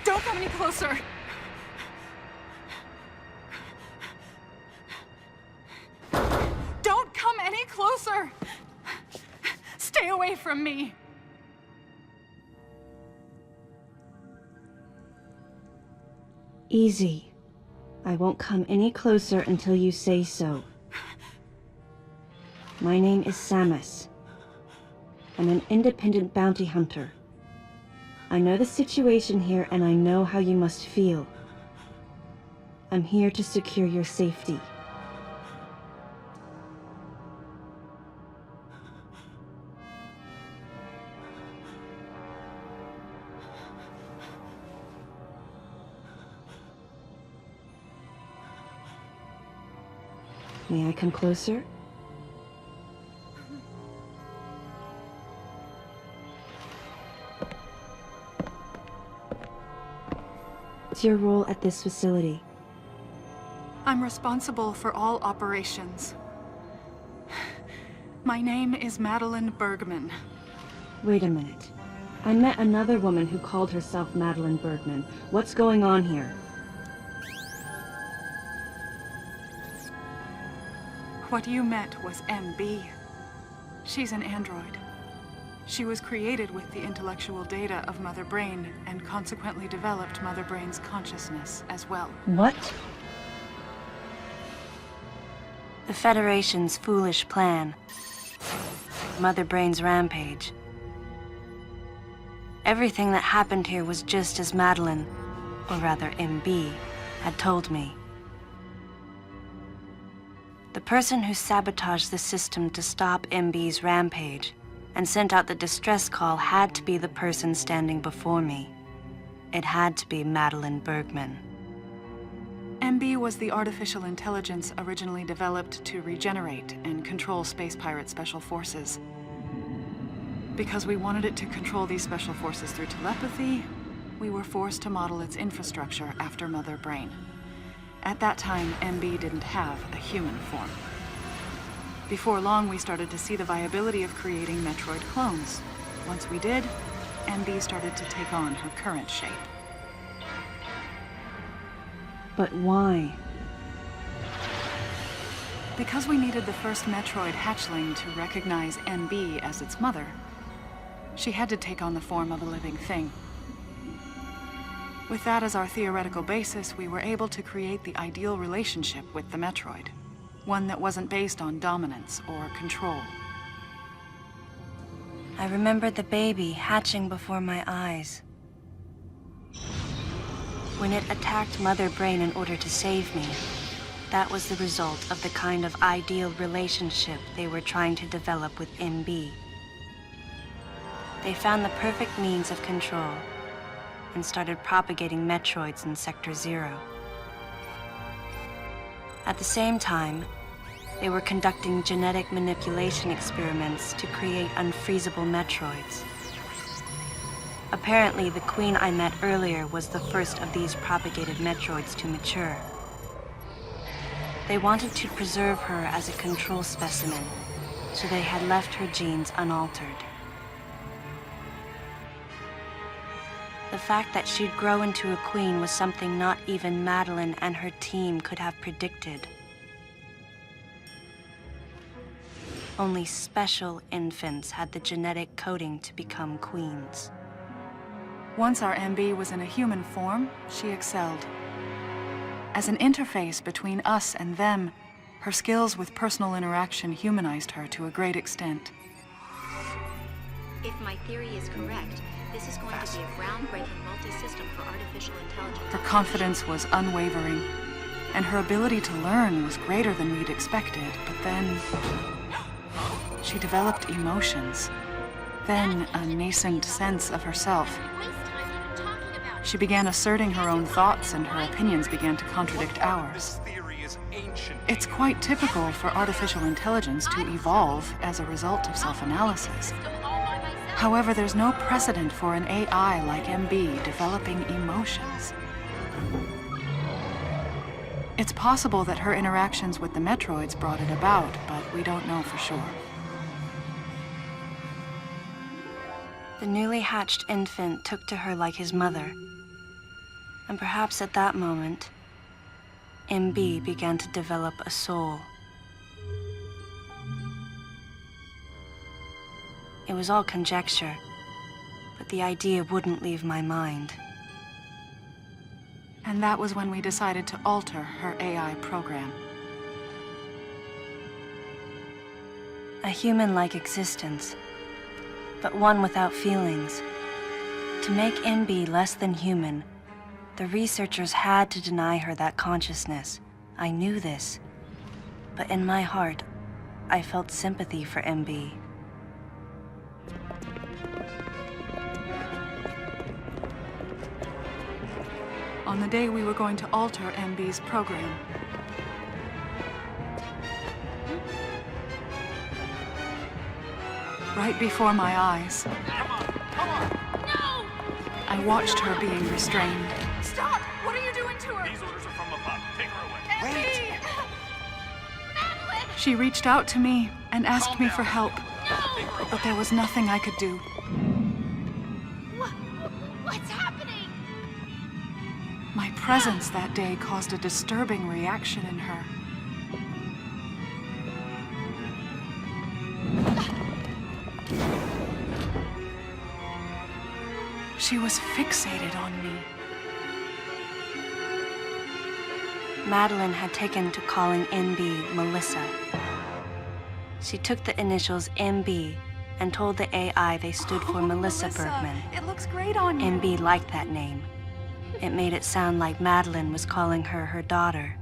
Don't come any closer! Don't come any closer! Stay away from me! Easy. I won't come any closer until you say so. My name is Samus. I'm an independent bounty hunter. I know the situation here and I know how you must feel. I'm here to secure your safety. May I come closer? What's your role at this facility? I'm responsible for all operations. My name is Madeline Bergman. Wait a minute. I met another woman who called herself Madeline Bergman. What's going on here? What you met was MB. She's an android. She was created with the intellectual data of Mother Brain and consequently developed Mother Brain's consciousness as well. What? The Federation's foolish plan. Mother Brain's rampage. Everything that happened here was just as Madeline, or rather MB, had told me. The person who sabotaged the system to stop MB's rampage and sent out the distress call had to be the person standing before me. It had to be Madeline Bergman. MB was the artificial intelligence originally developed to regenerate and control space pirate special forces. Because we wanted it to control these special forces through telepathy, we were forced to model its infrastructure after Mother Brain. At that time, MB didn't have a human form. Before long, we started to see the viability of creating Metroid clones. Once we did, MB started to take on her current shape. But why? Because we needed the first Metroid hatchling to recognize MB as its mother, she had to take on the form of a living thing. With that as our theoretical basis, we were able to create the ideal relationship with the Metroid. One that wasn't based on dominance or control. I remembered the baby hatching before my eyes. When it attacked Mother Brain in order to save me, that was the result of the kind of ideal relationship they were trying to develop with MB. They found the perfect means of control and started propagating Metroids in Sector 0. At the same time, they were conducting genetic manipulation experiments to create unfreezable Metroids. Apparently, the queen I met earlier was the first of these propagated Metroids to mature. They wanted to preserve her as a control specimen, so they had left her genes unaltered. The fact that she'd grow into a queen was something not even Madeline and her team could have predicted. Only special infants had the genetic coding to become queens. Once our MB was in a human form, she excelled. As an interface between us and them, her skills with personal interaction humanized her to a great extent. If my theory is correct, this is going to be a groundbreaking multi-system for artificial intelligence. Her confidence was unwavering, and her ability to learn was greater than we'd expected, but then she developed emotions, then a nascent sense of herself. She began asserting her own thoughts, and her opinions began to contradict ours. It's quite typical for artificial intelligence to evolve as a result of self-analysis. However, there's no precedent for an AI like MB developing emotions. It's possible that her interactions with the Metroids brought it about, but we don't know for sure. The newly hatched infant took to her like his mother. And perhaps at that moment, MB began to develop a soul. It was all conjecture, but the idea wouldn't leave my mind. And that was when we decided to alter her AI program. A human-like existence, but one without feelings. To make MB less than human, the researchers had to deny her that consciousness. I knew this, but in my heart, I felt sympathy for MB. On the day we were going to alter MB's program, right before my eyes, I watched her being restrained. Stop! What are you doing to her? These orders are from above. Take her away. Wait! She reached out to me and asked me for help, but there was nothing I could do. What's happening? My presence that day caused a disturbing reaction in her. She was fixated on me. Madeline had taken to calling MB Melissa. She took the initials MB and told the AI they stood for Melissa Bergman. It looks great on you. MB liked that name. It made it sound like Madeline was calling her her daughter.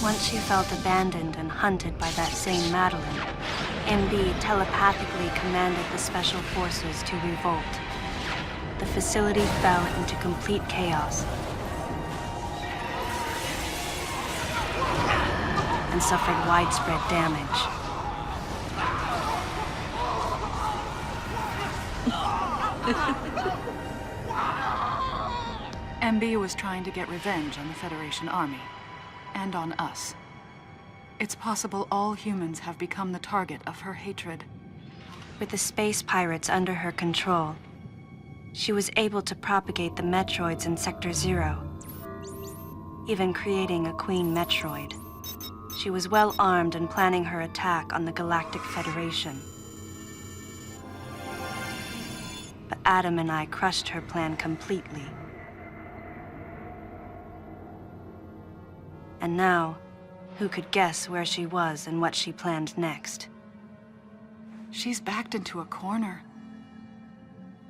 Once she felt abandoned and hunted by that same Madeline, MB telepathically commanded the special forces to revolt. The facility fell into complete chaos and suffered widespread damage. MB was trying to get revenge on the Federation Army, and on us. It's possible all humans have become the target of her hatred. With the space pirates under her control, she was able to propagate the Metroids in Sector 0, even creating a Queen Metroid. She was well armed and planning her attack on the Galactic Federation. But Adam and I crushed her plan completely. And now, who could guess where she was and what she planned next? She's backed into a corner.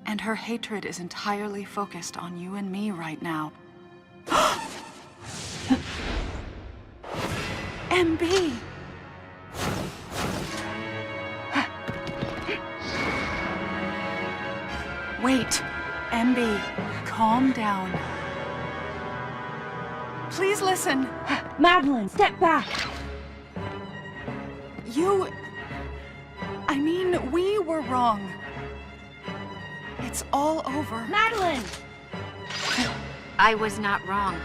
And her hatred is entirely focused on you and me right now. MB! Wait, MB, calm down. Please listen. Madeline, step back! I mean, we were wrong. It's all over. Madeline! I was not wrong.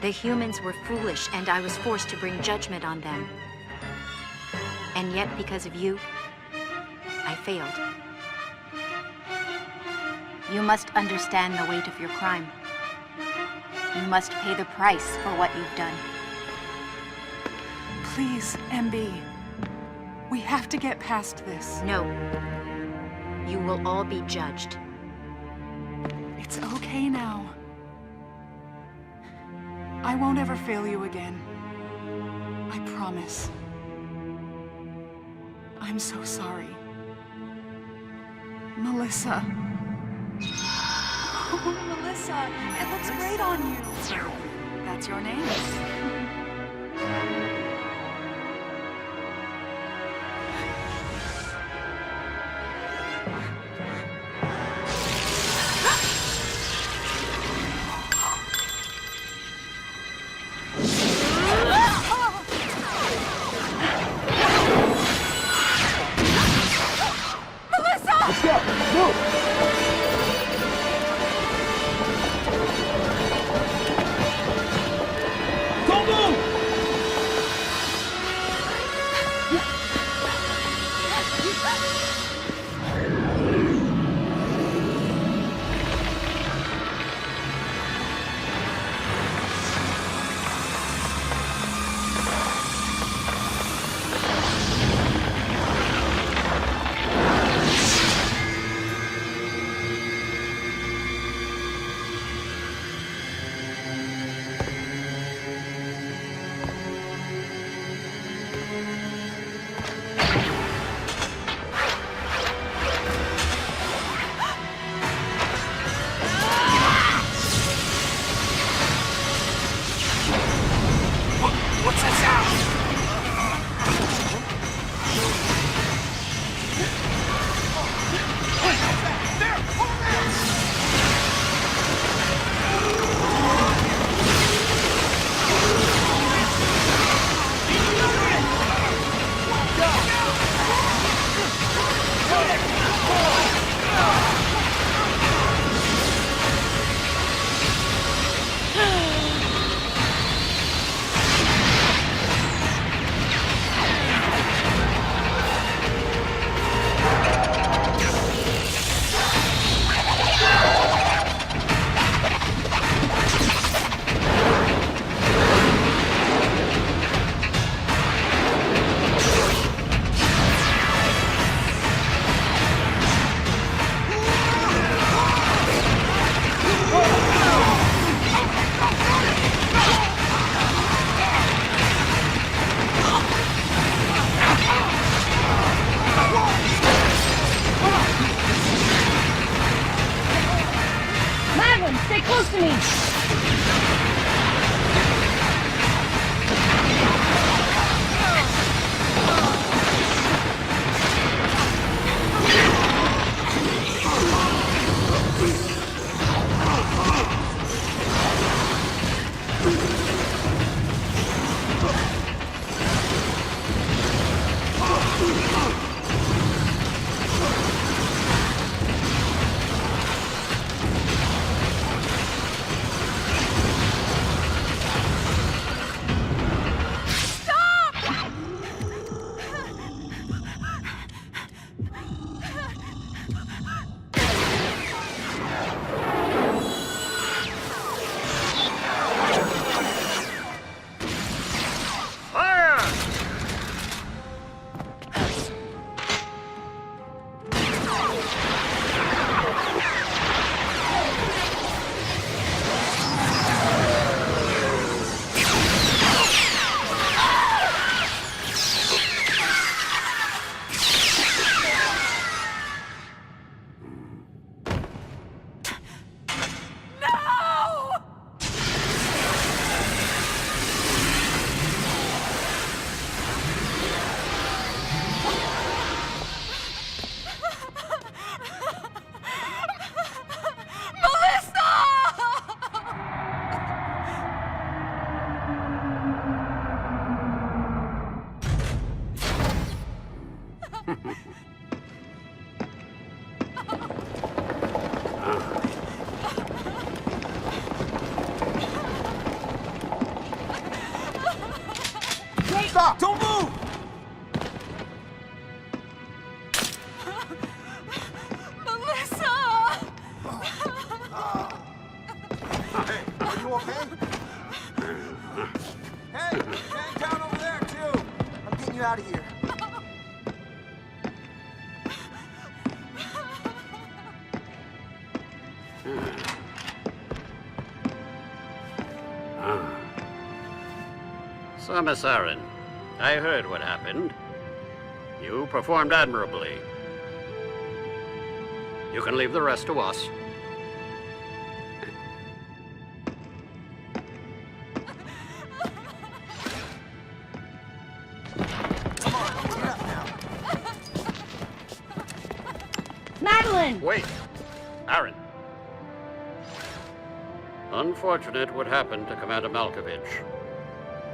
The humans were foolish, and I was forced to bring judgment on them. And yet, because of you, I failed. You must understand the weight of your crime. You must pay the price for what you've done. Please, MB. We have to get past this. No. You will all be judged. It's okay now. I won't ever fail you again. I promise. I'm so sorry. Melissa. Oh, Melissa, it looks great on you. That's your name. Stop! Don't move! Melissa! Hey, are you okay? Hey, hang down over there, too! I'm getting you out of here. So, Miss Aaron, I heard what happened. You performed admirably. You can leave the rest to us. Come on, get up now. Madeline! Wait, Aaron. Unfortunate what happened to Commander Malkovich.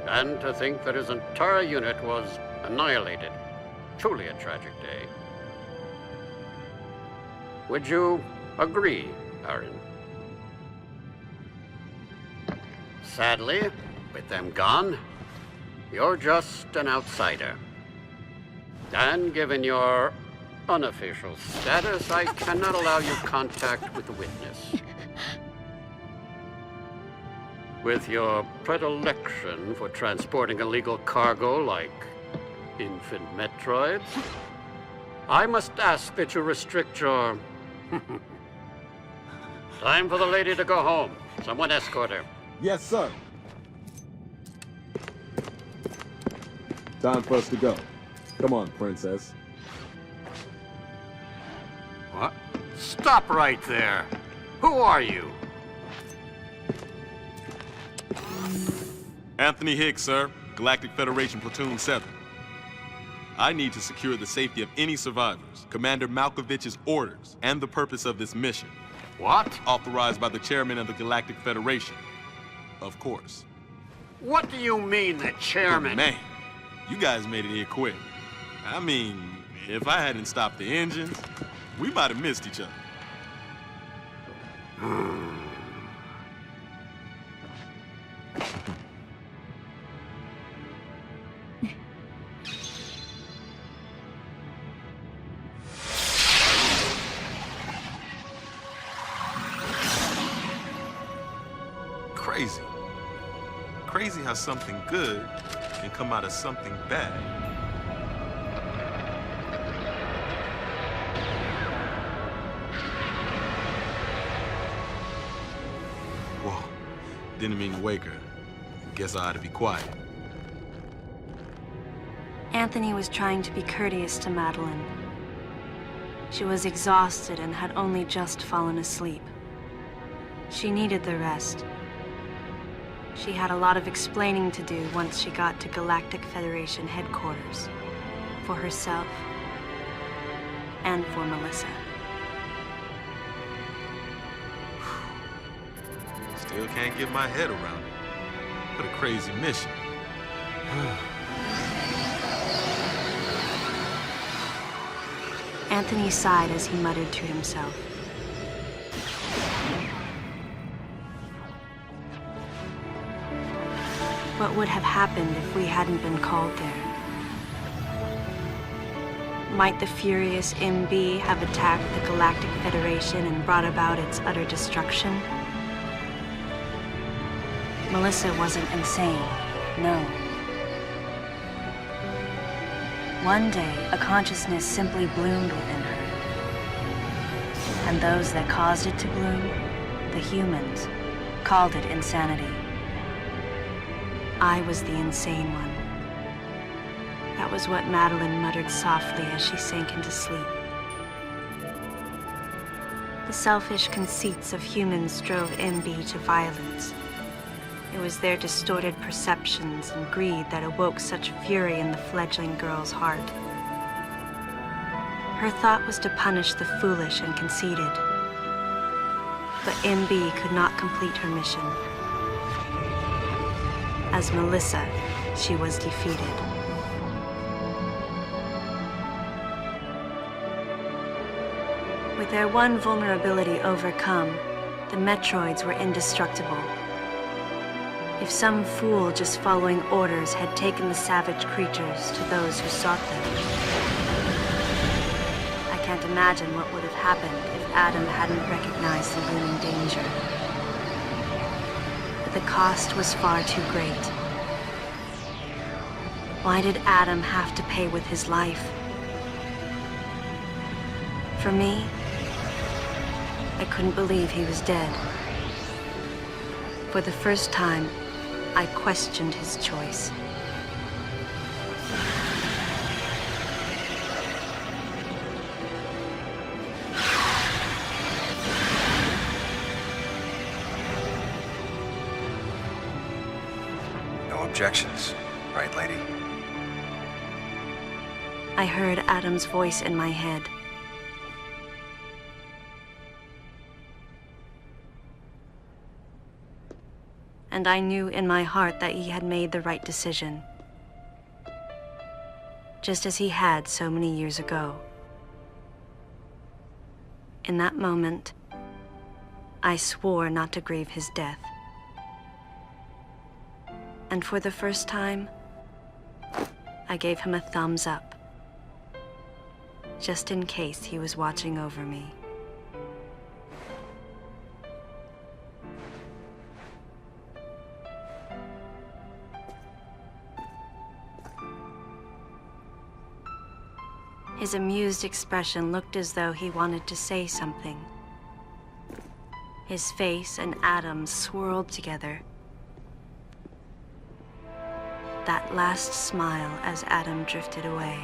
And to think that his entire unit was annihilated. Truly a tragic day. Would you agree, Aaron? Sadly, with them gone, you're just an outsider. And given your unofficial status, I cannot allow you contact with the witness. With your predilection for transporting illegal cargo like infant Metroids, I must ask that you restrict your... Time for the lady to go home. Someone escort her. Yes, sir. Time for us to go. Come on, princess. What? Stop right there. Who are you? Anthony Hicks, sir. Galactic Federation Platoon 7. I need to secure the safety of any survivors, Commander Malkovich's orders, and the purpose of this mission. What? Authorized by the chairman of the Galactic Federation. Of course. What do you mean, the chairman? Man, you guys made it here quick. I mean, if I hadn't stopped the engines, we might have missed each other. Crazy. Crazy how something good can come out of something bad. Whoa. Didn't mean to wake her. Guess I ought to be quiet. Anthony was trying to be courteous to Madeline. She was exhausted and had only just fallen asleep. She needed the rest. She had a lot of explaining to do once she got to Galactic Federation headquarters. For herself. And for Melissa. Still can't get my head around it. What a crazy mission. Anthony sighed as he muttered to himself. What would have happened if we hadn't been called there? Might the furious MB have attacked the Galactic Federation and brought about its utter destruction? Melissa wasn't insane, no. One day, a consciousness simply bloomed within her. And those that caused it to bloom, the humans, called it insanity. I was the insane one. That was what Madeline muttered softly as she sank into sleep. The selfish conceits of humans drove MB to violence. It was their distorted perceptions and greed that awoke such fury in the fledgling girl's heart. Her thought was to punish the foolish and conceited. But MB could not complete her mission. As Melissa, she was defeated. With their one vulnerability overcome, the Metroids were indestructible. If some fool just following orders had taken the savage creatures to those who sought them. I can't imagine what would have happened if Adam hadn't recognized the looming danger. But the cost was far too great. Why did Adam have to pay with his life? For me, I couldn't believe he was dead. For the first time, I questioned his choice. No objections, right, lady? I heard Adam's voice in my head. And I knew in my heart that he had made the right decision. Just as he had so many years ago. In that moment, I swore not to grieve his death. And for the first time, I gave him a thumbs up. Just in case he was watching over me. His amused expression looked as though he wanted to say something. His face and Adam's swirled together. That last smile as Adam drifted away.